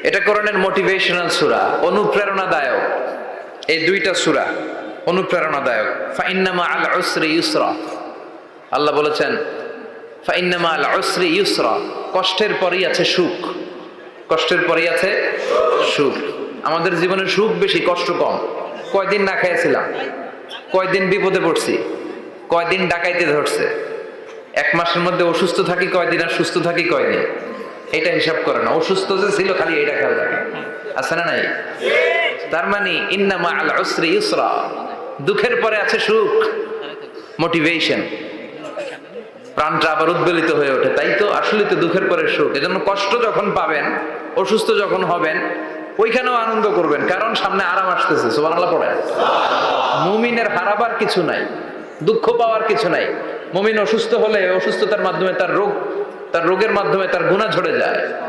এটা কোরআনের মোটিভেশনাল সূরা, অনুপ্রেরণাদায়ক। এই দুইটা সূরা অনুপ্রেরণাদায়ক। ফাইন্না মাআল উসরি ইউসরা, আল্লাহ বলেছেন ফাইন্না মাআল উসরি ইউসরা, কষ্টের পরেই আছে সুখ। কষ্টের পরেই আছে সুখ। আমাদের জীবনে সুখ বেশি, কষ্ট কম। কয়দিন না খেয়েছিলাম, কয়দিন বিপদে পড়ছি, কয়দিন ডাকাইতে ধরছে, এক মাসের মধ্যে অসুস্থ থাকি কয়দিন আর সুস্থ থাকি কয়দিন, এটা হিসাব করে না। অসুস্থ যে ছিল খালি এটা খেয়াল রাখে, আছে না নাই? তার মানে ইন্না মাআল উসরি ইউসরা, দুঃখের পরে আছে সুখ, মোটিভেশন। প্রাণটা আবার উদ্বেলিত হয়ে ওঠে, তাই তো আসলে তো দুঃখের পরে সুখ। এজন্য কষ্ট যখন পাবেন, অসুস্থ যখন হবেন, ওইখানেও আনন্দ করবেন, কারণ সামনে আরাম আসতেছে। সুবহানাল্লাহ পড়ে। মুমিনের হারাবার কিছু নাই, দুঃখ পাওয়ার কিছু নাই। মুমিন অসুস্থ হলে অসুস্থতার মাধ্যমে তার রোগের মাধ্যমে তার গুনাহ ঝরে যায়।